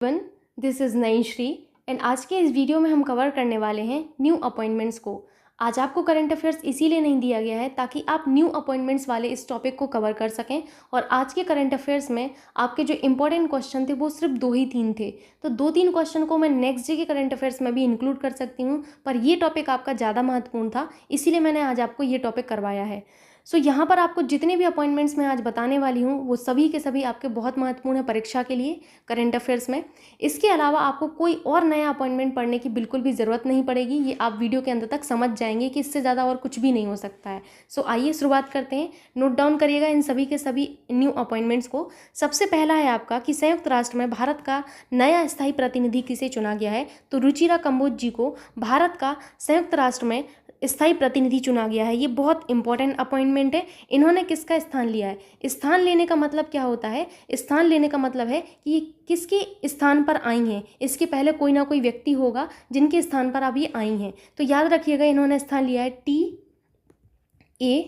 One, this is नई Shri and आज के इस वीडियो में हम कवर करने वाले हैं न्यू अपॉइंटमेंट्स को। आज आपको करंट अफेयर्स इसीलिए नहीं दिया गया है ताकि आप न्यू अपॉइंटमेंट्स वाले इस टॉपिक को कवर कर सकें। और आज के करंट अफेयर्स में आपके जो इंपॉर्टेंट क्वेश्चन थे वो सिर्फ 2 ही 3 थे, तो 2-3 क्वेश्चन को मैं नेक्स्ट डे के करंट अफेयर्स में भी इंक्लूड कर सकती हूँ, पर ये टॉपिक आपका ज़्यादा महत्वपूर्ण था, इसीलिए मैंने आज आपको ये टॉपिक करवाया है। सो यहाँ पर आपको जितने भी अपॉइंटमेंट्स मैं आज बताने वाली हूँ वो सभी के सभी आपके बहुत महत्वपूर्ण है परीक्षा के लिए करंट अफेयर्स में। इसके अलावा आपको कोई और नया अपॉइंटमेंट पढ़ने की बिल्कुल भी ज़रूरत नहीं पड़ेगी, ये आप वीडियो के अंत तक समझ जाएंगे कि इससे ज़्यादा और कुछ भी नहीं हो सकता है। सो आइए शुरुआत करते हैं। नोट डाउन करिएगा इन सभी के सभी न्यू अपॉइंटमेंट्स को। सबसे पहला है आपका कि संयुक्त राष्ट्र में भारत का नया स्थायी प्रतिनिधि किसे चुना गया है, तो रुचिरा कंबोज जी को भारत का संयुक्त राष्ट्र में स्थायी प्रतिनिधि चुना गया है। ये बहुत इंपॉर्टेंट अपॉइंटमेंट है। इन्होंने किसका स्थान लिया है? स्थान लेने का मतलब क्या होता है? स्थान लेने का मतलब है कि ये किसके स्थान पर आई हैं। इसके पहले कोई ना कोई व्यक्ति होगा जिनके स्थान पर अब ये आई हैं, तो याद रखिएगा इन्होंने स्थान लिया है टी.ए.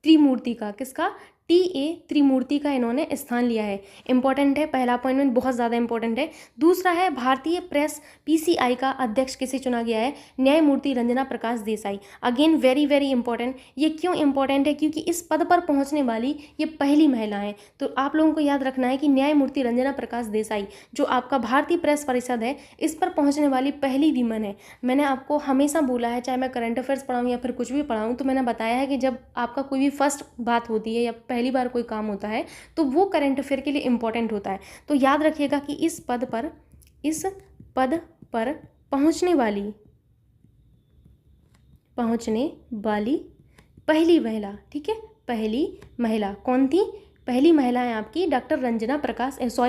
त्रिमूर्ति का। किसका? टी.ए. त्रिमूर्ति का इन्होंने स्थान लिया है। इंपॉर्टेंट है, पहला अपॉइंटमेंट बहुत ज़्यादा इंपॉर्टेंट है। दूसरा है भारतीय प्रेस पीसीआई का अध्यक्ष किसे चुना गया है? न्यायमूर्ति Ranjana Prakash Desai. Again very very important. ये क्यों इंपॉर्टेंट है? क्योंकि इस पद पर पहुंचने वाली ये पहली महिला है। तो आप लोगों को याद रखना है कि न्यायमूर्ति रंजना प्रकाश देसाई जो आपका भारतीय प्रेस परिषद है, इस पर पहुँचने वाली पहली वीमन है। मैंने आपको हमेशा बोला है, चाहे मैं करंट अफेयर्स पढ़ाऊँ या फिर कुछ भी पढ़ाऊँ, तो मैंने बताया है कि जब आपका कोई भी फर्स्ट बात होती है या पहली बार कोई काम होता है तो वो करंट अफेयर के लिए इंपॉर्टेंट होता है। तो याद रखिएगा कि इस पद पर पहुंचने वाली पहली महिला, ठीक है, पहली महिला कौन थी? पहली महिला है आपकी डॉक्टर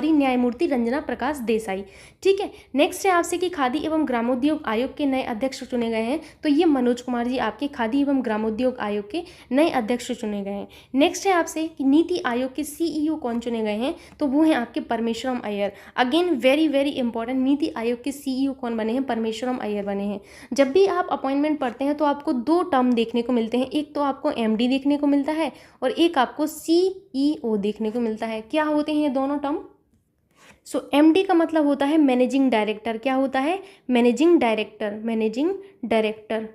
न्यायमूर्ति रंजना प्रकाश देसाई। ठीक है। नेक्स्ट है आपसे कि खादी एवं ग्रामोद्योग आयोग के नए अध्यक्ष चुने गए हैं, तो ये मनोज कुमार जी आपके खादी एवं ग्रामोद्योग आयोग के नए अध्यक्ष चुने गए हैं। नेक्स्ट है आपसे कि नीति आयोग के सीईओ कौन चुने गए हैं, तो वो हैं आपके Parameswaran Iyer. Again very very important, NITI Aayog के सीईओ कौन बने हैं? परमेश्वरम अय्यर बने हैं। जब भी आप अपॉइंटमेंट पढ़ते हैं तो आपको 2 टर्म देखने को मिलते हैं, एक तो आपको एमडी देखने को मिलता है और एक आपको सीईओ देखने को मिलता है। क्या होते हैं ये दोनों टर्म? सो एमडी का मतलब होता है मैनेजिंग डायरेक्टर। क्या होता है? Managing director.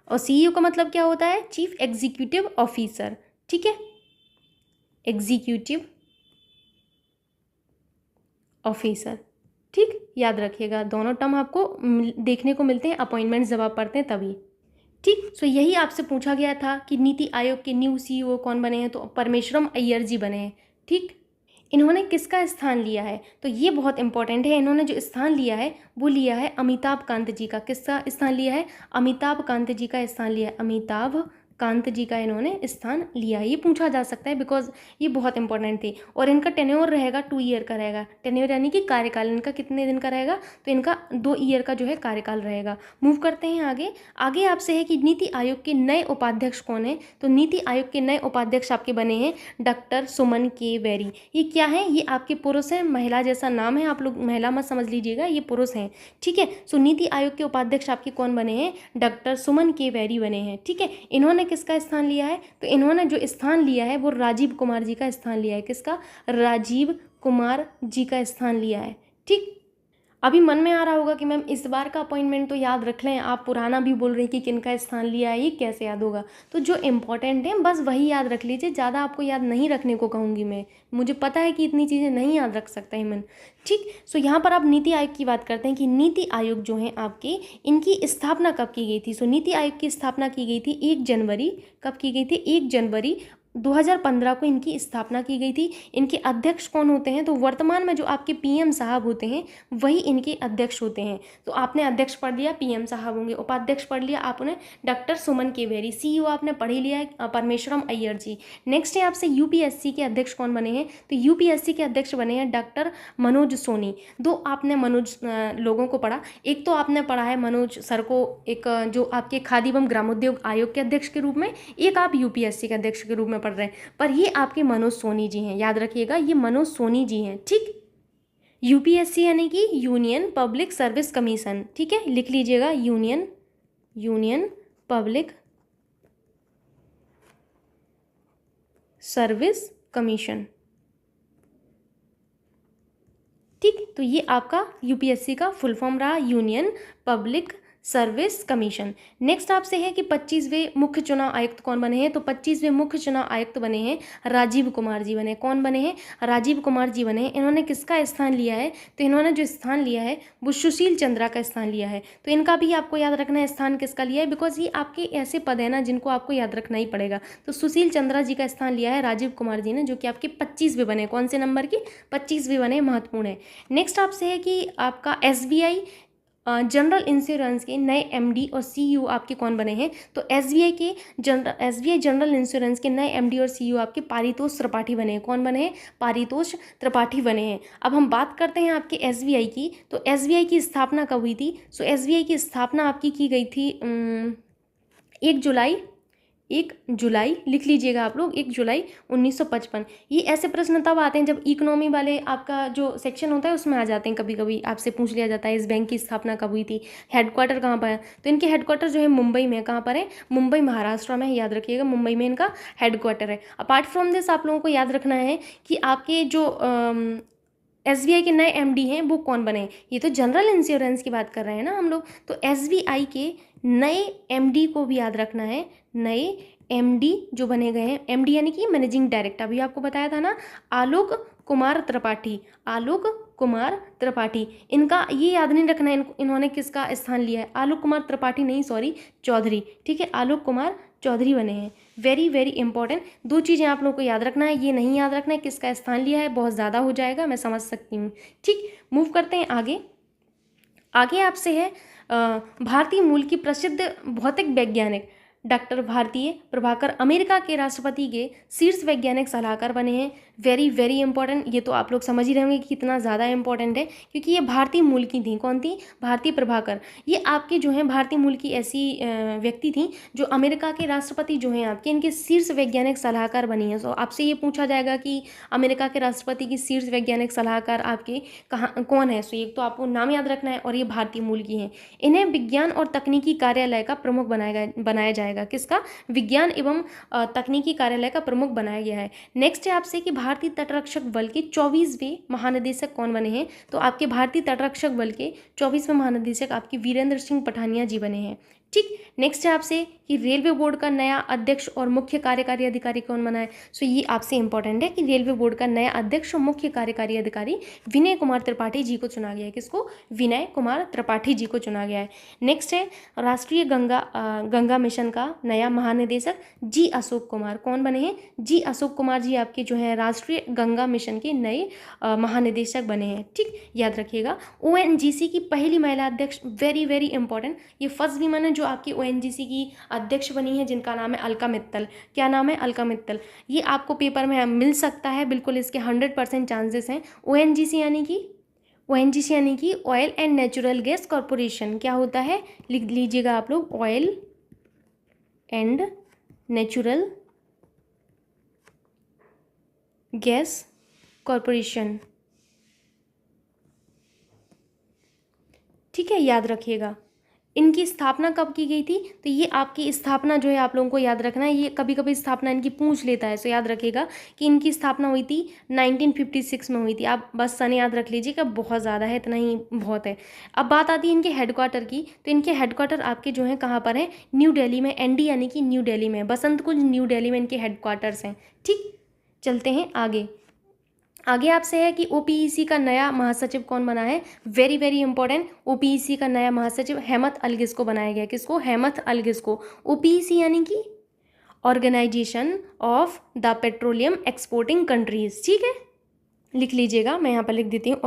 और सीईओ का मतलब क्या होता है? Chief executive officer. ठीक है, एग्जीक्यूटिव ऑफिसर। ठीक, याद रखिएगा दोनों टर्म आपको देखने को मिलते हैं अपॉइंटमेंट जब आप पढ़ते हैं तभी। ठीक, सो यही आपसे पूछा गया था कि नीति आयोग के न्यू सीईओ कौन बने हैं, तो परमेश्वरम अय्यर जी बने हैं। ठीक, इन्होंने किसका स्थान लिया है? तो ये बहुत इंपॉर्टेंट है। इन्होंने जो स्थान लिया है वो लिया है अमिताभ कांत जी का। किसका स्थान लिया है? अमिताभ कांत जी का स्थान लिया है। अमिताभ कांत जी का इन्होंने स्थान लिया है। ये पूछा जा सकता है बिकॉज ये बहुत इंपॉर्टेंट थी। और इनका टेन्योर रहेगा 2 ईयर का रहेगा। टेन्योर यानी कि कार्यकाल इनका कितने दिन का रहेगा? तो इनका 2 ईयर का जो है कार्यकाल रहेगा। मूव करते हैं आगे आपसे है कि नीति आयोग के नए उपाध्यक्ष कौन है, तो नीति आयोग के नए उपाध्यक्ष आपके बने हैं डॉक्टर सुमन के वेरी। ये क्या है? ये आपके पुरुष हैं, महिला जैसा नाम है, आप लोग महिला मत समझ लीजिएगा, ये पुरुष हैं। ठीक है, सो नीति आयोग के उपाध्यक्ष आपके कौन बने हैं? डॉक्टर सुमन के वेरी बने हैं। ठीक है, इन्होंने किसका स्थान लिया है? तो इन्होंने जो स्थान लिया है वो राजीव कुमार जी का स्थान लिया है। किसका? राजीव कुमार जी का स्थान लिया है। ठीक, अभी मन में आ रहा होगा कि मैम इस बार का अपॉइंटमेंट तो याद रख लें, आप पुराना भी बोल रही कि किनका स्थान लिया है, ये कैसे याद होगा? तो जो इम्पोर्टेंट है बस वही याद रख लीजिए, ज़्यादा आपको याद नहीं रखने को कहूँगी मैं। मुझे पता है कि इतनी चीज़ें नहीं याद रख सकता है मन। ठीक, सो यहाँ पर आप नीति आयोग की बात करते हैं कि नीति आयोग जो है आपके, इनकी स्थापना कब की गई थी? सो नीति आयोग की स्थापना की गई थी 1 जनवरी। कब की गई थी? 1 जनवरी 2015 को इनकी स्थापना की गई थी। इनके अध्यक्ष कौन होते हैं? तो वर्तमान में जो आपके पीएम साहब होते हैं वही इनके अध्यक्ष होते हैं। तो आपने अध्यक्ष पढ़ लिया, पीएम साहब होंगे। उपाध्यक्ष पढ़ लिया आपने डॉक्टर सुमन के वेरी। सीईओ आपने पढ़ ही लिया है परमेश्वरम अय्यर जी। नेक्स्ट है आपसे यूपीएससी के अध्यक्ष कौन बने हैं, तो यूपीएससी के अध्यक्ष बने हैं डॉक्टर मनोज सोनी। 2 आपने मनोज लोगों को पढ़ा, एक तो आपने पढ़ा है मनोज सर को, एक जो आपके खादी एवं ग्रामोद्योग आयोग के अध्यक्ष के रूप में, एक आप यूपीएससी के अध्यक्ष के रूप में पढ़ रहे हैं, पर ये आपके मनोज सोनी जी हैं। याद रखिएगा ये मनोज सोनी जी हैं। ठीक, यूपीएससी यानी कि यूनियन पब्लिक सर्विस कमीशन। ठीक है, लिख लीजिएगा यूनियन पब्लिक सर्विस कमीशन। ठीक, तो ये आपका यूपीएससी का फुल फॉर्म रहा, union public service commission. Next आपसे है कि 25वें मुख्य चुनाव आयुक्त कौन बने हैं, तो 25वें मुख्य चुनाव आयुक्त बने हैं राजीव कुमार जी बने। कौन बने हैं? राजीव कुमार जी बने हैं। इन्होंने किसका स्थान लिया है? तो इन्होंने जो स्थान लिया है वो सुशील चंद्रा का स्थान लिया है। तो इनका भी आपको याद रखना है स्थान किसका लिया है, बिकॉज ये आपके ऐसे पद है ना जिनको आपको याद रखना ही पड़ेगा। तो सुशील चंद्रा जी का स्थान लिया है राजीव कुमार जी ने, जो कि आपके 25वें बने। कौन से नंबर की? 25वें बने, महत्वपूर्ण है। नेक्स्ट आपसे है कि आपका एसबीआई जनरल इंश्योरेंस के नए एमडी और सीईओ आपके कौन बने हैं, तो एसबीआई जनरल इंश्योरेंस के नए एमडी और सीईओ आपके पारितोष त्रिपाठी बने हैं। कौन बने हैं? पारितोष त्रिपाठी बने हैं। अब हम बात करते हैं आपके एसबीआई की, तो एसबीआई की स्थापना कब हुई थी? सो एसबीआई की स्थापना आपकी की गई थी 1 जुलाई लिख लीजिएगा आप लोग, 1 जुलाई 1955। ये ऐसे प्रश्न तब आते हैं जब इकोनॉमी वाले आपका जो सेक्शन होता है उसमें आ जाते हैं। कभी कभी आपसे पूछ लिया जाता है इस बैंक की स्थापना कब हुई थी, हेडक्वार्टर कहाँ पर है, तो इनके हेडक्वार्टर जो है मुंबई में। कहाँ पर है? मुंबई महाराष्ट्र में, याद रखिएगा मुंबई में इनका हेडक्वार्टर है। अपार्ट फ्रॉम दिस आप लोगों को याद रखना है कि आपके जो एसबीआई के नए एमडी हैं वो कौन बने। ये तो जनरल इंश्योरेंस की बात कर रहे हैं ना हम लोग, तो एसबीआई के नए एमडी को भी याद रखना है। नए एमडी जो बने गए हैं, एमडी यानी कि मैनेजिंग डायरेक्टर, अभी आपको बताया था ना, आलोक कुमार त्रिपाठी। आलोक कुमार त्रिपाठी, इनका ये याद नहीं रखना है इन्होंने किसका स्थान लिया है। आलोक कुमार त्रिपाठी नहीं, सॉरी, चौधरी। ठीक है, आलोक कुमार चौधरी बने हैं। वेरी वेरी इंपॉर्टेंट, दो चीज़ें आप लोगों को याद रखना है, ये नहीं याद रखना है किसका स्थान लिया है, बहुत ज़्यादा हो जाएगा, मैं समझ सकती हूँ। ठीक, मूव करते हैं आगे। आगे आपसे है भारतीय मूल की प्रसिद्ध भौतिक वैज्ञानिक डॉक्टर भारतीय प्रभाकर अमेरिका के राष्ट्रपति के शीर्ष वैज्ञानिक सलाहकार बने हैं। वेरी वेरी इंपॉर्टेंट, ये तो आप लोग समझ ही रहे होंगे कि कितना ज़्यादा इंपॉर्टेंट है, क्योंकि ये भारतीय मूल की थी। कौन थी? भारतीय प्रभाकर। ये आपके जो हैं भारतीय मूल की ऐसी व्यक्ति थी जो अमेरिका के राष्ट्रपति जो हैं आपके, इनके शीर्ष वैज्ञानिक सलाहकार बनी है। तो आपसे ये पूछा जाएगा कि अमेरिका के राष्ट्रपति की शीर्ष वैज्ञानिक सलाहकार आपके कहाँ कौन है, सो एक तो आपको नाम याद रखना है और ये भारतीय मूल की हैं। इन्हें विज्ञान और तकनीकी कार्यालय का प्रमुख बनाया जाएगा। किसका? विज्ञान एवं तकनीकी कार्यालय का प्रमुख बनाया गया है। नेक्स्ट है आपसे कि भारतीय तटरक्षक बल के 24वें महानिदेशक कौन बने हैं, तो आपके भारतीय तटरक्षक बल के 24वें महानिदेशक आपके वीरेंद्र सिंह पठानिया जी बने हैं। ठीक, नेक्स्ट है आपसे कि रेलवे बोर्ड का नया अध्यक्ष और मुख्य कार्यकारी अधिकारी कौन बना है। सो ये आपसे इंपॉर्टेंट है कि रेलवे बोर्ड का नया अध्यक्ष और मुख्य कार्यकारी अधिकारी विनय कुमार त्रिपाठी जी को चुना गया है। किसको? विनय कुमार त्रिपाठी जी को चुना गया है। नेक्स्ट है राष्ट्रीय गंगा मिशन का नया महानिदेशक जी अशोक कुमार। कौन बने हैं? जी अशोक कुमार जी आपके जो है राष्ट्रीय गंगा मिशन के नए महानिदेशक बने हैं। ठीक, याद रखिएगा। ओएनजीसी की पहली महिला अध्यक्ष, वेरी वेरी इंपॉर्टेंट, ये फर्स्ट वीमन है जो आपकी ओएनजीसी की अध्यक्ष बनी है, जिनका नाम है अलका मित्तल। क्या नाम है? अलका मित्तल। ये आपको पेपर में मिल सकता है, बिल्कुल इसके 100% चांसेस हैं। ओएनजीसी यानी कि oil and natural gas corporation. क्या होता है? लिख लीजिएगा आप लोग, oil and natural gas corporation. ठीक है, याद रखिएगा। इनकी स्थापना कब की गई थी, तो ये आपकी स्थापना जो है आप लोगों को याद रखना है, ये कभी कभी स्थापना इनकी पूछ लेता है। सो याद रखिएगा कि इनकी स्थापना हुई थी 1956 में हुई थी। आप बस सन याद रख लीजिएगा, बहुत ज़्यादा है, इतना ही बहुत है। अब बात आती है इनके हेडक्वार्टर की, तो इनके हेडक्वार्टर आपके जो है कहाँ पर है? न्यू दिल्ली में। एनडी यानी कि न्यू दिल्ली में, बसंत कुंज न्यू दिल्ली में इनके हेडक्वार्टर्स हैं। ठीक, चलते हैं आगे। आगे आपसे है कि ओपीईसी का नया महासचिव कौन बना है। वेरी वेरी इंपॉर्टेंट, ओपीईसी का नया महासचिव हेमंत अलगिस को बनाया गया। किसको? हेमंत अलगिस को। ओपीईसी यानी कि organisation of the petroleum exporting countries. ठीक है, लिख लीजिएगा, मैं यहाँ पर लिख देती हूँ,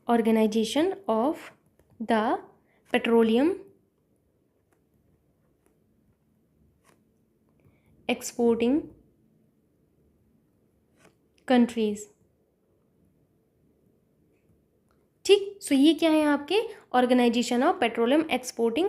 organisation of the petroleum exporting countries. ठीक, सो ये क्या है आपके? Organisation of petroleum exporting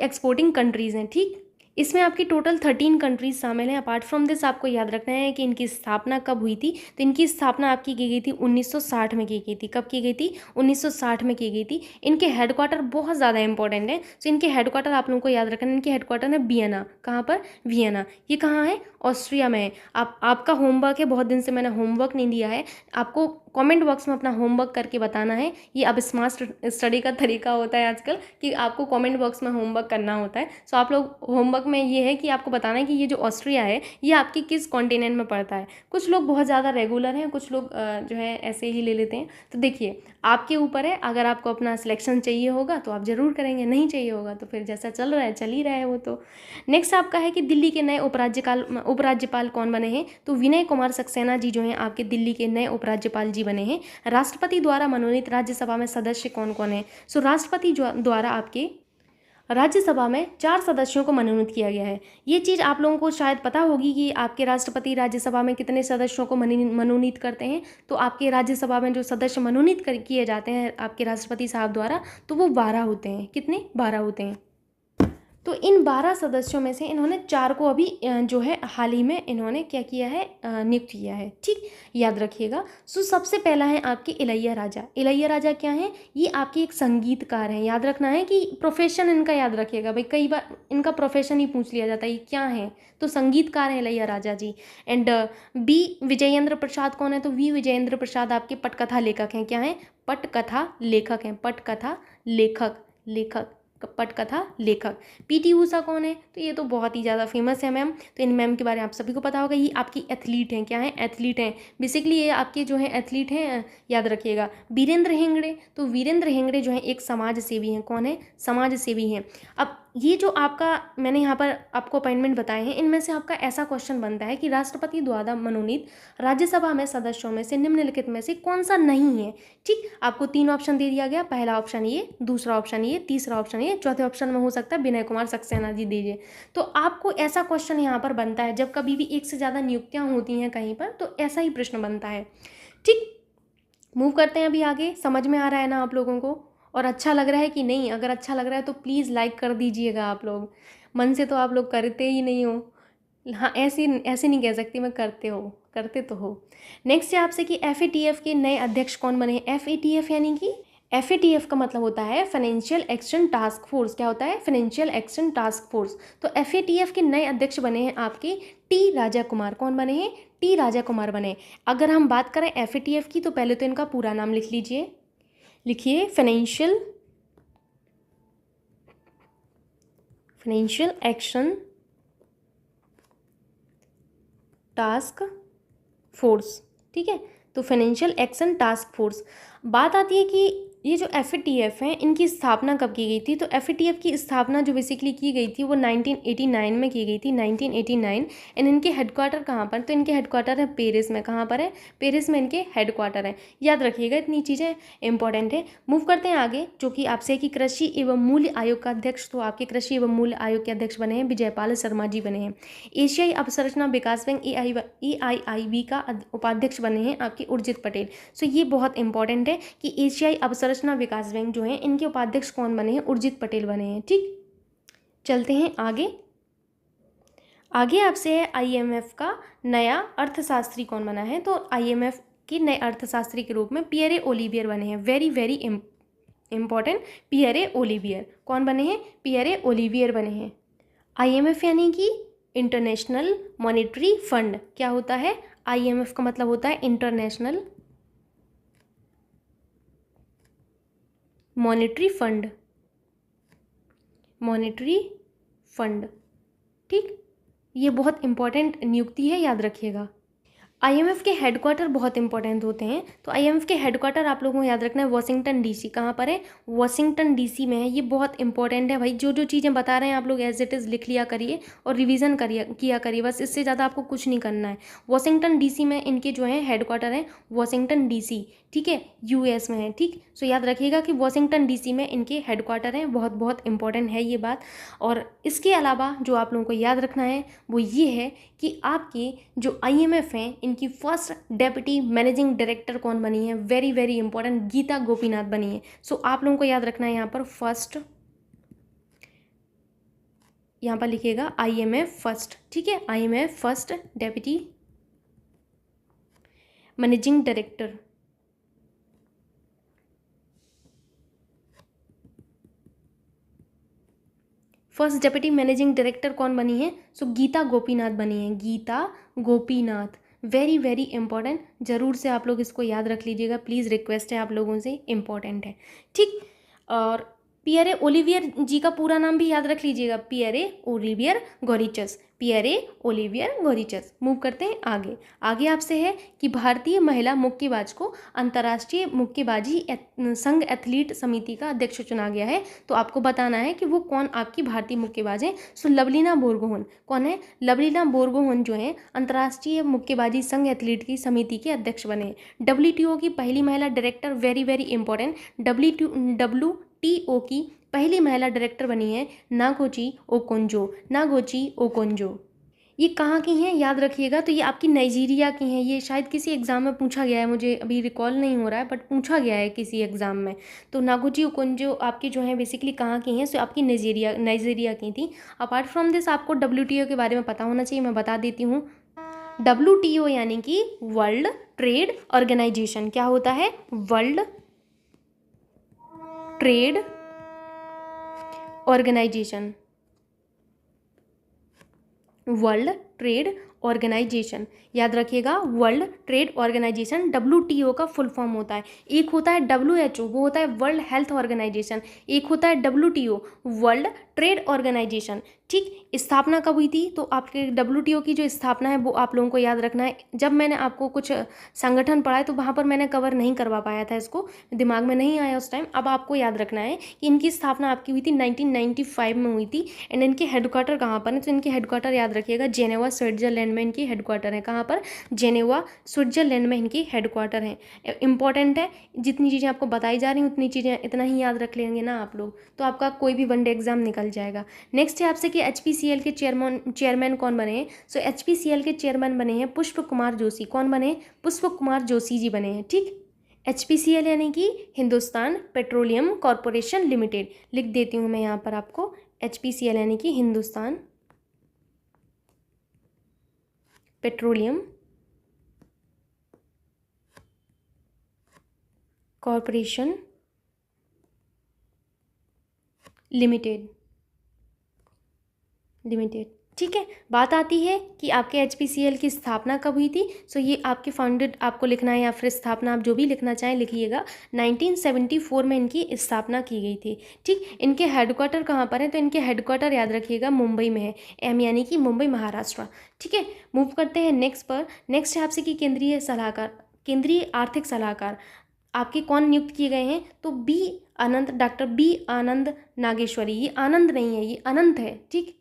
exporting countries हैं। ठीक, इसमें आपकी टोटल 13 कंट्रीज शामिल हैं। अपार्ट फ्रॉम दिस आपको याद रखना है कि इनकी स्थापना कब हुई थी। तो इनकी स्थापना आपकी की गई थी 1960 में की गई थी। कब की गई थी? 1960 में की गई थी। इनके हेडक्वार्टर बहुत ज़्यादा इंपॉर्टेंट है। सो इनके हेडक्वार्टर आप लोगों को याद रखना है। इनके हेडक्वार्टर है वियना। कहाँ पर? वियना। ये कहाँ है? ऑस्ट्रिया में है। आपका होमवर्क है, बहुत दिन से मैंने होमवर्क नहीं दिया है, आपको कमेंट बॉक्स में अपना होमवर्क करके बताना है। ये अब स्मार्ट स्टडी का तरीका होता है आजकल कि आपको कमेंट बॉक्स में होमवर्क करना होता है। सो आप लोग होमवर्क में ये है कि आपको बताना है कि ये जो ऑस्ट्रिया है ये आपकी किस कॉन्टिनेंट में पड़ता है। कुछ लोग बहुत ज़्यादा रेगुलर हैं, कुछ लोग जो है ऐसे ही ले लेते हैं। तो देखिए आपके ऊपर है, अगर आपको अपना सिलेक्शन चाहिए होगा तो आप ज़रूर करेंगे, नहीं चाहिए होगा तो फिर जैसा चल रहा है चल ही रहा है वो। तो नेक्स्ट आपका है कि दिल्ली के नए उपराज्यपाल कौन बने हैं? तो विनय कुमार सक्सेना जी जो हैं आपके दिल्ली के नए उपराज्यपाल जी बने हैं। राष्ट्रपति द्वारा मनोनीत राज्यसभा में सदस्य कौन कौन है? सो राष्ट्रपति द्वारा आपके राज्यसभा में 4 सदस्यों को मनोनीत किया गया है। ये चीज़ आप लोगों को शायद पता होगी कि आपके राष्ट्रपति राज्यसभा में कितने सदस्यों को मनोनीत करते हैं। तो आपके राज्यसभा में जो सदस्य मनोनीत किए जाते हैं आपके राष्ट्रपति साहब द्वारा, तो वो 12 होते हैं। कितने? 12 होते हैं। तो इन 12 सदस्यों में से इन्होंने 4 को अभी जो है हाल ही में इन्होंने क्या किया है? नियुक्त किया है। ठीक, याद रखिएगा। सो सबसे पहला है आपके इलैया राजा। इलैया राजा क्या है? ये आपके एक संगीतकार हैं। याद रखना है कि प्रोफेशन इनका याद रखिएगा भाई, कई बार इनका प्रोफेशन ही पूछ लिया जाता है ये क्या है। तो संगीतकार हैं इलैया राजा जी। एंड बी विजयेंद्र प्रसाद कौन है? तो वी विजयेंद्र प्रसाद आपके पटकथा लेखक हैं। क्या हैं? पटकथा लेखक हैं। पटकथा लेखक पटकथा लेखक। पीटी ऊषा कौन है? तो ये तो बहुत ही ज़्यादा फेमस है मैम, तो इन मैम के बारे में आप सभी को पता होगा। ये आपकी एथलीट हैं। क्या है? एथलीट हैं। बेसिकली ये आपके जो हैं एथलीट हैं, याद रखिएगा। वीरेंद्र हेगड़े। तो वीरेंद्र हेगड़े जो है एक समाज सेवी हैं। कौन है? समाज सेवी हैं। अब ये जो आपका मैंने यहाँ पर आपको अपॉइंटमेंट बताए हैं, इनमें से आपका ऐसा क्वेश्चन बनता है कि राष्ट्रपति द्वारा मनोनीत राज्यसभा में सदस्यों में से निम्नलिखित में से कौन सा नहीं है? ठीक, आपको 3 ऑप्शन दे दिया गया। पहला ऑप्शन ये, दूसरा ऑप्शन ये, तीसरा ऑप्शन ये, चौथे ऑप्शन में हो सकता है विनय कुमार सक्सेना जी दीजिए। तो आपको ऐसा क्वेश्चन यहाँ पर बनता है जब कभी भी एक से ज़्यादा नियुक्तियाँ होती हैं कहीं पर, तो ऐसा ही प्रश्न बनता है। ठीक, मूव करते हैं अभी आगे। समझ में आ रहा है ना आप लोगों को? और अच्छा लग रहा है कि नहीं? अगर अच्छा लग रहा है तो प्लीज़ लाइक कर दीजिएगा आप लोग। मन से तो आप लोग करते ही नहीं हो। हाँ, ऐसे ऐसे नहीं कह सकती मैं, करते तो हो। नेक्स्ट है आपसे कि एफएटीएफ के नए अध्यक्ष कौन बने हैं? एफएटीएफ यानी कि एफएटीएफ का मतलब होता है फाइनेंशियल एक्शन टास्क फोर्स। क्या होता है? Financial action task force. तो एफएटीएफ के नए अध्यक्ष बने हैं आपके टी राजा कुमार। कौन बने हैं? टी राजा कुमार बने। अगर हम बात करें एफएटीएफ की तो पहले तो इनका पूरा नाम लिख लीजिए। लिखिए फाइनेंशियल एक्शन टास्क फोर्स। ठीक है, तो फाइनेंशियल एक्शन टास्क फोर्स। बात आती है कि ये जो एफएटीएफ है इनकी स्थापना कब की गई थी? तो एफएटीएफ की स्थापना जो बेसिकली की गई थी वो 1989 में की गई थी। 1989। एंड इनके हेडक्वार्टर कहाँ पर? तो इनके हेडक्वार्टर है पेरिस में। कहाँ पर है? पेरिस में इनके हेडक्वार्टर है। याद रखिएगा, इतनी चीज़ें इंपॉर्टेंट है। मूव करते हैं आगे, जो कि आपसे कि कृषि एवं मूल्य आयोग का अध्यक्ष, तो आपके कृषि एवं मूल्य आयोग के अध्यक्ष बने हैं विजयपाल शर्मा जी बने हैं। एशियाई अवसंरचना विकास बैंक AIIB का उपाध्यक्ष बने हैं आपके उर्जित पटेल। सो ये बहुत इंपॉर्टेंट है कि एशियाई अवसंरचना विकास बैंक जो है इनके उपाध्यक्ष कौन बने हैं? उर्जित पटेल बने हैं। ठीक, चलते हैं आगे। आगे आपसे है IMF का नया अर्थशास्त्री कौन बना है? तो IMF के नए अर्थशास्त्री के रूप में पियरे ओलिवियर बने हैं। Very very important, Pierre Olivier. कौन बने हैं? पियरे ओलिवियर बने हैं। IMF यानी कि इंटरनेशनल मॉनेटरी फंड। क्या होता है? IMF का मतलब होता है इंटरनेशनल मॉनेटरी फंड। ठीक, ये बहुत इंपॉर्टेंट नियुक्ति है, याद रखिएगा। IMF के हेडक्वार्टर बहुत इंपॉर्टेंट होते हैं। तो IMF के हेडक्वार्टर आप लोगों को याद रखना है वॉशिंगटन DC। कहाँ पर है? वॉशिंगटन DC में है। ये बहुत इंपॉर्टेंट है भाई, जो जो चीज़ें बता रहे हैं आप लोग एज इट इज़ लिख लिया करिए और रिवीजन किया करिए, बस इससे ज़्यादा आपको कुछ नहीं करना है। वॉशिंगटन DC में इनके जो है हेडक्वार्टर है वॉशिंगटन DC। ठीक है, US में है। ठीक, सो याद रखिएगा कि वॉशिंगटन DC में इनके हेडक्वार्टर हैं। बहुत बहुत इंपॉर्टेंट है ये बात। और इसके अलावा जो आप लोगों को याद रखना है वो ये है कि आपके जो IMF हैं इनकी फर्स्ट डेप्यूटी मैनेजिंग डायरेक्टर कौन बनी है? Very very important, Gita Gopinath बनी है। सो आप लोगों को याद रखना है यहाँ पर फर्स्ट, यहाँ पर लिखिएगा IMF फर्स्ट, ठीक है, IMF first deputy managing director. First deputy managing director कौन बनी है? सो गीता गोपीनाथ बनी है, Gita Gopinath. Very very important, जरूर से आप लोग इसको याद रख लीजिएगा, प्लीज़ रिक्वेस्ट है आप लोगों से, इंपॉर्टेंट है, ठीक। और पियरे ओलिवियर जी का पूरा नाम भी याद रख लीजिएगा, Pierre Olivier Gourinchas, Pierre Olivier Gourinchas. Move करते हैं आगे। आगे आपसे है कि भारतीय महिला मुक्केबाज को अंतर्राष्ट्रीय मुक्केबाजी संघ एथलीट समिति का अध्यक्ष चुना गया है। तो आपको बताना है कि वो कौन आपकी भारतीय मुक्केबाज है। सो लवलीना बोरगोहन कौन है? लवलीना बोरगोहन जो है अंतर्राष्ट्रीय मुक्केबाजी संघ एथलीट की समिति के अध्यक्ष बने हैं। WTO की पहली महिला director, very very important, WTO की पहली महिला डायरेक्टर बनी है नागोची ओकोंजो, नागोची ओकोंजो। ये कहाँ की हैं याद रखिएगा, तो ये आपकी नाइजीरिया की हैं। ये शायद किसी एग्ज़ाम में पूछा गया है, मुझे अभी रिकॉल नहीं हो रहा है, बट पूछा गया है किसी एग्ज़ाम में। तो नागोची ओकोंजो आपकी जो है बेसिकली कहाँ की हैं? सो आपकी नाइजीरिया की थी। अपार्ट फ्रॉम दिस आपको WTO के बारे में पता होना चाहिए, मैं बता देती हूँ। WTO यानी कि वर्ल्ड ट्रेड ऑर्गेनाइजेशन। क्या होता है? World trade organisation, world trade organisation, याद रखिएगा, वर्ल्ड ट्रेड ऑर्गेनाइजेशन। WTO का फुल फॉर्म होता है, एक होता है WHO, वो होता है वर्ल्ड हेल्थ ऑर्गेनाइजेशन, एक होता है WTO, वर्ल्ड ट्रेड ऑर्गेनाइजेशन, ठीक। स्थापना कब हुई थी? तो आपके WTO की जो स्थापना है वो आप लोगों को याद रखना है। जब मैंने आपको कुछ संगठन पढ़ाए तो वहाँ पर मैंने कवर नहीं करवा पाया था, इसको दिमाग में नहीं आया उस टाइम। अब आपको याद रखना है कि इनकी स्थापना आपकी हुई थी 1995 में हुई थी। एंड इनके हेडक्वार्टर कहाँ पर है? तो इनके हेडक्वार्टर याद रखिएगा जेनेवा स्विट्जरलैंड में इनकी हेडक्वार्टर है। कहाँ पर? जेनेवा स्विट्जरलैंड में इनकी हेडक्वार्टर है। इंपॉर्टेंट है, जितनी चीज़ें आपको बताई जा रही हैं उतनी चीज़ें इतना ही याद रख लेंगे ना आप लोग, तो आपका कोई भी वनडे एग्जाम निकल जाएगा। नेक्स्ट है आपसे कि HPCL के चेयरमैन कौन बने हैं? सो HPCL के चेयरमैन बने हैं पुष्प कुमार जोशी। कौन बने? पुष्प कुमार जोशी जी बने हैं, ठीक। HPCL यानी कि हिंदुस्तान पेट्रोलियम कॉरपोरेशन लिमिटेड, लिख देती हूँ मैं यहाँ पर आपको। HPCL यानी कि हिंदुस्तान पेट्रोलियम कॉरपोरेशन लिमिटेड, ठीक है। बात आती है कि आपके HPCL की स्थापना कब हुई थी। सो ये आपके फाउंडेड आपको लिखना है, या फिर स्थापना आप जो भी लिखना चाहें लिखिएगा। 1974 में इनकी स्थापना की गई थी, ठीक। इनके हेडक्वार्टर कहाँ पर है? तो इनके हेडक्वार्टर याद रखिएगा मुंबई में है, M यानी कि मुंबई महाराष्ट्र, ठीक है। मूव करते हैं नेक्स्ट पर। नेक्स्ट है आपसे कि केंद्रीय सलाहकार, केंद्रीय आर्थिक सलाहकार आपके कौन नियुक्त किए गए हैं? तो डॉक्टर B आनंद नागेश्वरी। ये आनंद नहीं है, ये अनंत है, ठीक।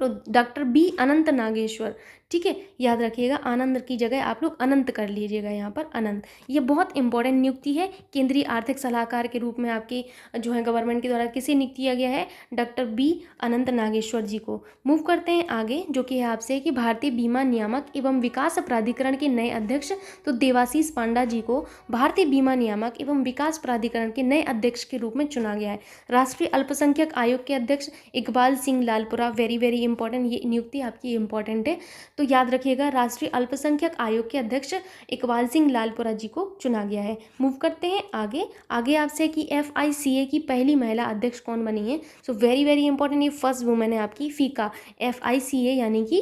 तो डॉक्टर B अनंत नागेश्वर, ठीक है, याद रखिएगा, आनंद की जगह आप लोग अनंत कर लीजिएगा यहाँ पर, अनंत। ये बहुत इंपॉर्टेंट नियुक्ति है। केंद्रीय आर्थिक सलाहकार के रूप में आपके जो है गवर्नमेंट के द्वारा किसे नियुक्त किया गया है? डॉक्टर B अनंत नागेश्वर जी को। मूव करते हैं आगे, जो कि है आपसे कि भारतीय बीमा नियामक एवं विकास प्राधिकरण के नए अध्यक्ष, तो देवाशीष पांडा जी को भारतीय बीमा नियामक एवं विकास प्राधिकरण के नए अध्यक्ष के रूप में चुना गया है। राष्ट्रीय अल्पसंख्यक आयोग के अध्यक्ष Iqbal Singh Lalpura, very very important, ये नियुक्ति आपकी इंपॉर्टेंट है, तो याद रखिएगा, राष्ट्रीय अल्पसंख्यक आयोग के अध्यक्ष इकबाल सिंह लालपुरा जी को चुना गया है। मूव करते हैं आगे। आगे आपसे कि FICA की पहली महिला अध्यक्ष कौन बनी है? सो वेरी वेरी इंपॉर्टेंट, ये फर्स्ट वुमेन है आपकी, फीका, FICA यानी कि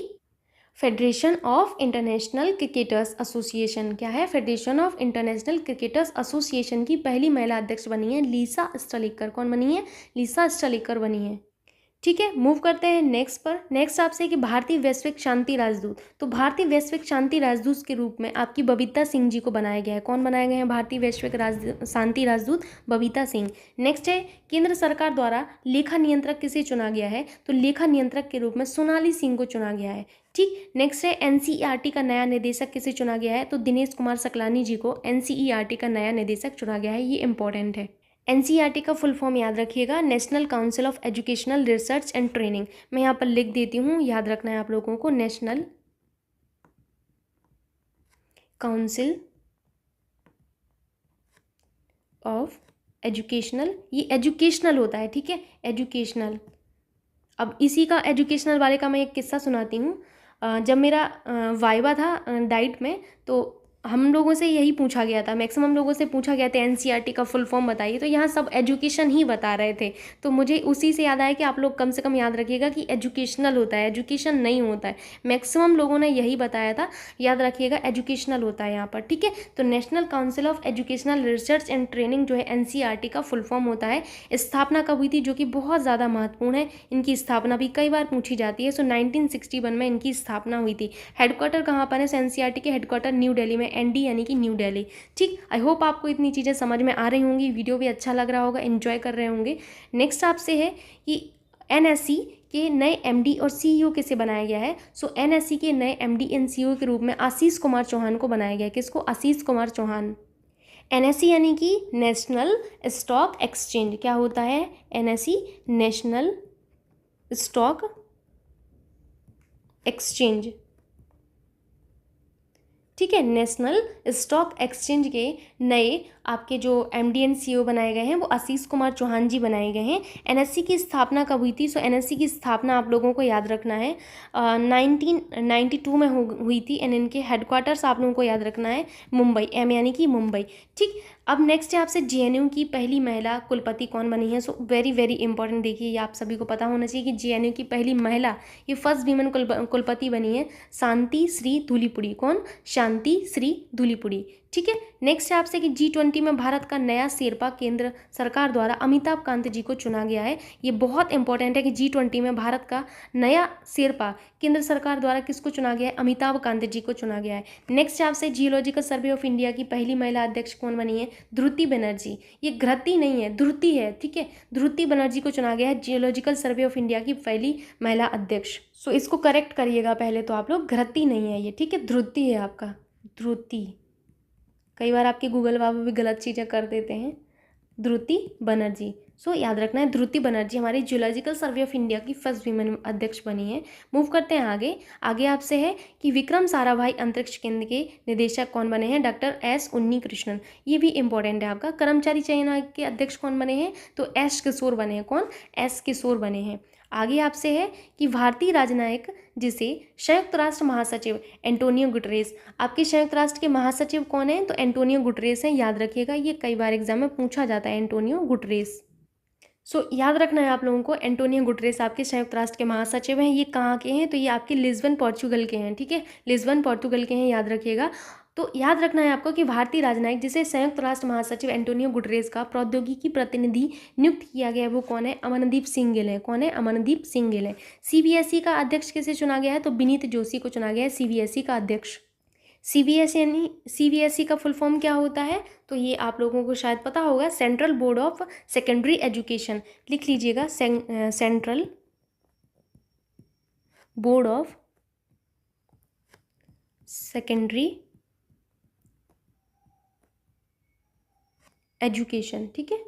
federation of international cricketers association. क्या है? Federation of international cricketers association की पहली महिला अध्यक्ष बनी है लीसा स्टलीकर। कौन बनी है? लीसा स्टलीकर बनी है, ठीक है। मूव करते हैं नेक्स्ट पर। नेक्स्ट आपसे कि भारतीय वैश्विक शांति राजदूत, तो भारतीय वैश्विक शांति राजदूत के रूप में आपकी बबीता सिंह जी को बनाया गया है। कौन बनाए गए हैं भारतीय वैश्विक शांति राजदूत? बबीता सिंह। नेक्स्ट है केंद्र सरकार द्वारा लेखा नियंत्रक किसे चुना गया है? तो लेखा नियंत्रक के रूप में सोनाली सिंह को चुना गया है, ठीक। नेक्स्ट है NCERT का नया निदेशक किसे चुना गया है? तो दिनेश कुमार सकलानी जी को NCERT का नया निदेशक चुना गया है, ये इंपॉर्टेंट है। NCERT का फुल फॉर्म याद रखिएगा, national council of educational research and training. मैं यहाँ पर लिख देती हूँ, याद रखना है आप लोगों को, नेशनल काउंसिल ऑफ एजुकेशनल, ये एजुकेशनल होता है, ठीक है, एजुकेशनल अब इसी का एजुकेशनल वाले का मैं एक किस्सा सुनाती हूँ। जब मेरा वाइवा था डाइट में, तो हम लोगों से यही पूछा गया था, मैक्सिमम लोगों से पूछा गया था एनसीईआरटी का फुल फॉर्म बताइए, तो यहाँ सब एजुकेशन ही बता रहे थे। तो मुझे उसी से याद आया कि आप लोग कम से कम याद रखिएगा कि एजुकेशनल होता है, एजुकेशन नहीं होता है। मैक्सिमम लोगों ने यही बताया था, याद रखिएगा एजुकेशनल होता है यहाँ पर, ठीक है। तो national council of educational research and training जो है एनसीईआरटी का फुल फॉर्म होता है। स्थापना कब हुई थी, जो कि बहुत ज़्यादा महत्वपूर्ण है, इनकी स्थापना भी कई बार पूछी जाती है। सो 1961 में इनकी स्थापना हुई थी। हेडक्वार्टर कहाँ पर है, एनसीईआरटी के हेडक्वार्टर न्यू दिल्ली में, एनडी यानी कि न्यू दिल्ली, ठीक। आई होप आपको इतनी चीज़ें समझ में आ रही होंगी, वीडियो भी अच्छा लग रहा होगा, एंजॉय कर रहे होंगे। नेक्स्ट आपसे है कि एनएससी के नए एमडी और सीईओ किसे बनाया गया है। सो एनएससी के नए एमडी एंड सीईओ के रूप में आशीष कुमार चौहान को बनाया गया है। किसको, आशीष कुमार चौहान। एनएससी यानी कि नेशनल स्टॉक एक्सचेंज, क्या होता है एनएससी, नेशनल स्टॉक एक्सचेंज, ठीक है। नेशनल स्टॉक एक्सचेंज के नए आपके जो एमडी एंड सीईओ बनाए गए हैं वो आशीष कुमार चौहान जी बनाए गए हैं। एनएससी की स्थापना कब हुई थी, सो एनएससी की स्थापना आप लोगों को याद रखना है 1992 में हुई थी। एंड इनके हेडक्वार्टर्स आप लोगों को याद रखना है मुंबई, एम यानी कि मुंबई, ठीक। अब नेक्स्ट है आपसे जेएनयू की पहली महिला कुलपति कौन बनी है। सो वेरी वेरी इंपॉर्टेंट, देखिए ये आप सभी को पता होना चाहिए कि जेएनयू की पहली महिला, ये फर्स्ट वीमेन कुलपति बनी है शांति श्री धूलीपुड़ी। कौन, शांति श्री धूलीपुड़ी, ठीक है। नेक्स्ट है आपसे कि G20 में भारत का नया शेरपा केंद्र सरकार द्वारा अमिताभ कांत जी को चुना गया है। ये बहुत इंपॉर्टेंट है कि G20 में भारत का नया शेरपा केंद्र सरकार द्वारा किसको चुना गया है, अमिताभ कांत जी को चुना गया है। नेक्स्ट है आपसे जियोलॉजिकल सर्वे ऑफ इंडिया की पहली महिला अध्यक्ष कौन बनी है, ध्रुति बनर्जी। ये घृति नहीं है, ध्रुति है, ठीक है। ध्रुति बनर्जी को चुना गया है जियोलॉजिकल सर्वे ऑफ इंडिया की पहली महिला अध्यक्ष। सो इसको करेक्ट करिएगा पहले तो आप लोग, घृति नहीं है ये, ठीक है, ध्रुति है आपका, ध्रुति। कई बार आपके गूगल बाबा भी गलत चीज़ें कर देते हैं। ध्रुति बनर्जी, सो याद रखना है ध्रुति बनर्जी हमारी जियोलॉजिकल सर्वे ऑफ इंडिया की फर्स्ट वीमेन अध्यक्ष बनी है। मूव करते हैं आगे। आगे आपसे है कि विक्रम साराभाई अंतरिक्ष केंद्र के निदेशक कौन बने हैं, डॉक्टर एस उन्नी कृष्णन। ये भी इंपॉर्टेंट है आपका। कर्मचारी चयन आयोग के अध्यक्ष कौन बने हैं, तो एस किशोर बने हैं। कौन, एस किशोर बने हैं। आगे आपसे है कि भारतीय राजनयिक जिसे संयुक्त राष्ट्र महासचिव एंटोनियो गुटरेस, आपके संयुक्त राष्ट्र के महासचिव कौन है, तो एंटोनियो गुटरेस हैं, याद रखिएगा, ये कई बार एग्जाम में पूछा जाता है, एंटोनियो गुटरेस। सो याद रखना है आप लोगों को, एंटोनियो गुटरेस आपके संयुक्त राष्ट्र के महासचिव हैं। ये कहाँ के हैं, तो ये आपके लिस्बन पोर्चुगल के हैं, ठीक है, लिस्बन पोर्चुगल के हैं, याद रखिएगा। तो याद रखना है आपको कि भारतीय राजनयिक जिसे संयुक्त राष्ट्र महासचिव एंटोनियो गुटरेस का प्रौद्योगिकी प्रतिनिधि नियुक्त किया गया है वो कौन है, अमनदीप सिंह गिल है। कौन है, अमनदीप सिंह गिल है। सीबीएसई का अध्यक्ष किसे चुना गया है, तो विनीत जोशी को चुना गया है सीबीएसई का अध्यक्ष। सीबीएसई का फुल फॉर्म क्या होता है, तो ये आप लोगों को शायद पता होगा, central board of secondary education, लिख लीजिएगा, central board of secondary education, ठीक है,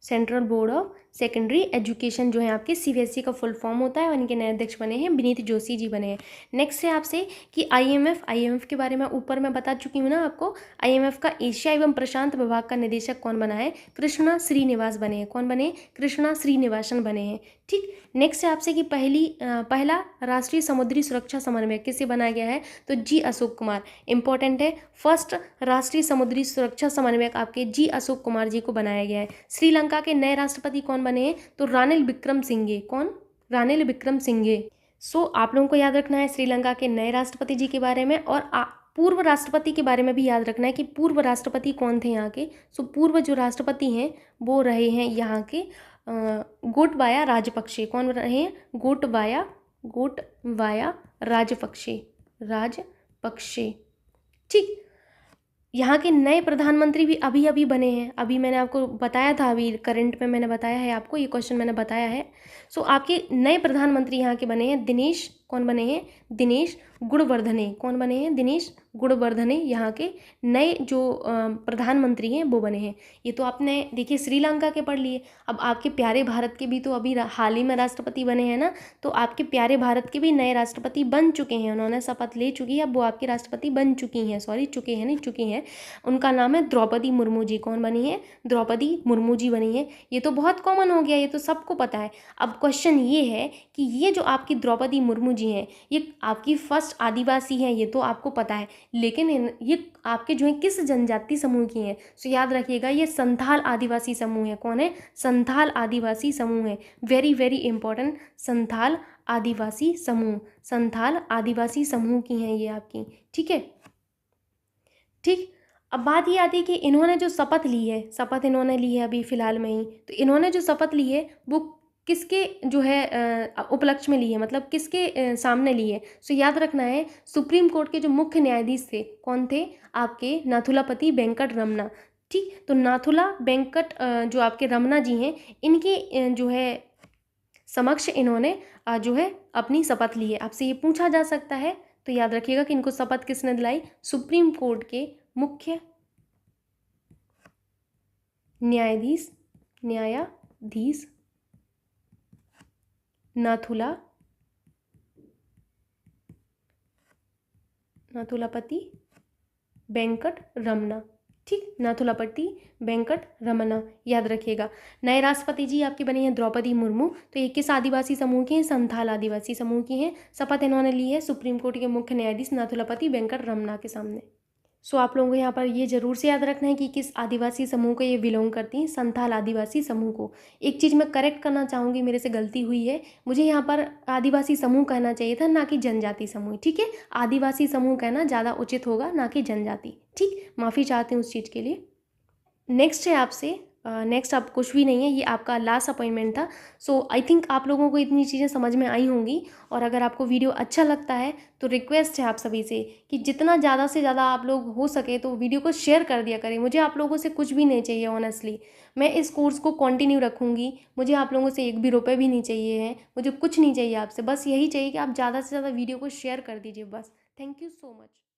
central board of secondary education जो है आपके सीबीएसई का फुल फॉर्म होता है और इनके नए अध्यक्ष बने हैं विनीत जोशी जी बने हैं। नेक्स्ट है आपसे कि आईएमएफ के बारे में ऊपर मैं बता चुकी हूँ ना आपको। आईएमएफ का एशिया एवं प्रशांत विभाग का निदेशक कौन बना है, कृष्णा श्रीनिवास बने हैं। कौन बने, कृष्णा श्रीनिवासन बने हैं, ठीक। नेक्स्ट है आपसे कि पहला राष्ट्रीय समुद्री सुरक्षा समन्वयक किसे बनाया गया है, तो जी अशोक कुमार, इंपॉर्टेंट है। फर्स्ट राष्ट्रीय समुद्री सुरक्षा समन्वयक आपके जी अशोक कुमार जी को बनाया गया है। श्रीलंका के नए राष्ट्रपति कौन बने हैं, तो रानिल विक्रमसिंघे। कौन, रानिल विक्रमसिंघे। सो आप लोगों को याद रखना है श्रीलंका के नए राष्ट्रपति जी के बारे में, और पूर्व राष्ट्रपति के बारे में भी याद रखना है कि पूर्व राष्ट्रपति कौन थे यहाँ के। सो पूर्व जो राष्ट्रपति हैं वो रहे हैं यहाँ के गोटबाया राजपक्षे। कौन रहे हैं, गोटबाया राजपक्षे, ठीक। यहाँ के नए प्रधानमंत्री भी अभी अभी बने हैं, अभी मैंने आपको बताया था, अभी करंट में मैंने बताया है आपको, ये क्वेश्चन मैंने बताया है। सो आपके नए प्रधानमंत्री यहाँ के बने हैं दिनेश कौन बने हैं? दिनेश गुणवर्धने। कौन बने हैं? दिनेश गुणवर्धने यहाँ के नए जो प्रधानमंत्री हैं वो बने हैं। ये तो आपने देखिए श्रीलंका के पढ़ लिए। अब आपके प्यारे भारत के भी तो अभी हाल ही में राष्ट्रपति बने हैं ना, तो आपके प्यारे भारत के भी नए राष्ट्रपति बन चुके हैं, उन्होंने शपथ ले चुकी है, अब वो आपके राष्ट्रपति बन चुकी हैं, सॉरी चुके हैं नहीं चुकी हैं। उनका नाम है द्रौपदी मुर्मू जी। कौन बनी है? द्रौपदी मुर्मू जी बनी है। ये तो बहुत कॉमन हो गया, ये तो सबको पता है। अब क्वेश्चन ये है कि ये जो आपकी द्रौपदी मुर्मू जी हैं, ये आपकी फर्स्ट आदिवासी हैं, ये तो आपको पता है, लेकिन ये आपके जो है किस जनजाति समूह की हैं? सो याद रखिएगा, ये संथाल आदिवासी समूह है। कौन है? संथाल आदिवासी समूह है। वेरी वेरी इंपॉर्टेंट, संथाल आदिवासी समूह, संथाल आदिवासी समूह की हैं ये आपकी, ठीक है। ठीक, अब बात ये आती है कि इन्होंने जो शपथ ली है, शपथ इन्होंने ली है अभी फ़िलहाल में ही, तो इन्होंने जो शपथ ली है वो किसके जो है उपलक्ष्य में ली है, मतलब किसके सामने ली है? सो याद रखना है, सुप्रीम कोर्ट के जो मुख्य न्यायाधीश थे, कौन थे? आपके नाथुलापति वेंकट रमना। ठीक, तो नाथुला वेंकट जो आपके रमना जी हैं, इनके जो है समक्ष इन्होंने जो है अपनी शपथ ली है। आपसे ये पूछा जा सकता है, तो याद रखिएगा कि इनको शपथ किसने दिलाई? सुप्रीम कोर्ट के मुख्य न्यायाधीश नाथुलापति वेंकट रमना। ठीक, नाथुलापति वेंकट रमना, याद रखिएगा। नए राष्ट्रपति जी आपके बने हैं द्रौपदी मुर्मू, तो ये किस आदिवासी समूह की हैं? संथाल आदिवासी समूह की हैं। शपथ इन्होंने ली है सुप्रीम कोर्ट के मुख्य न्यायाधीश नाथुलापति वेंकट रमना के सामने। सो आप लोगों को यहाँ पर ये जरूर से याद रखना है कि किस आदिवासी समूह को ये बिलोंग करती हैं? संथाल आदिवासी समूह को। एक चीज़ मैं करेक्ट करना चाहूँगी, मेरे से गलती हुई है, मुझे यहाँ पर आदिवासी समूह कहना चाहिए था, ना कि जनजाति समूह। ठीक है, आदिवासी समूह कहना ज़्यादा उचित होगा, ना कि जनजाति। ठीक, माफ़ी चाहती हूँ उस चीज़ के लिए। नेक्स्ट है आपसे, नेक्स्ट अब कुछ भी नहीं है, ये आपका लास्ट अपॉइंटमेंट था। सो आई थिंक आप लोगों को इतनी चीज़ें समझ में आई होंगी, और अगर आपको वीडियो अच्छा लगता है तो रिक्वेस्ट है आप सभी से कि जितना ज़्यादा से ज़्यादा आप लोग हो सके तो वीडियो को शेयर कर दिया करें। मुझे आप लोगों से कुछ भी नहीं चाहिए ऑनेस्टली, मैं इस कोर्स को कंटिन्यू रखूँगी, मुझे आप लोगों से एक भी रुपये भी नहीं चाहिए है, मुझे कुछ नहीं चाहिए आपसे, बस यही चाहिए कि आप ज़्यादा से ज़्यादा वीडियो को शेयर कर दीजिए बस। Thank you so much.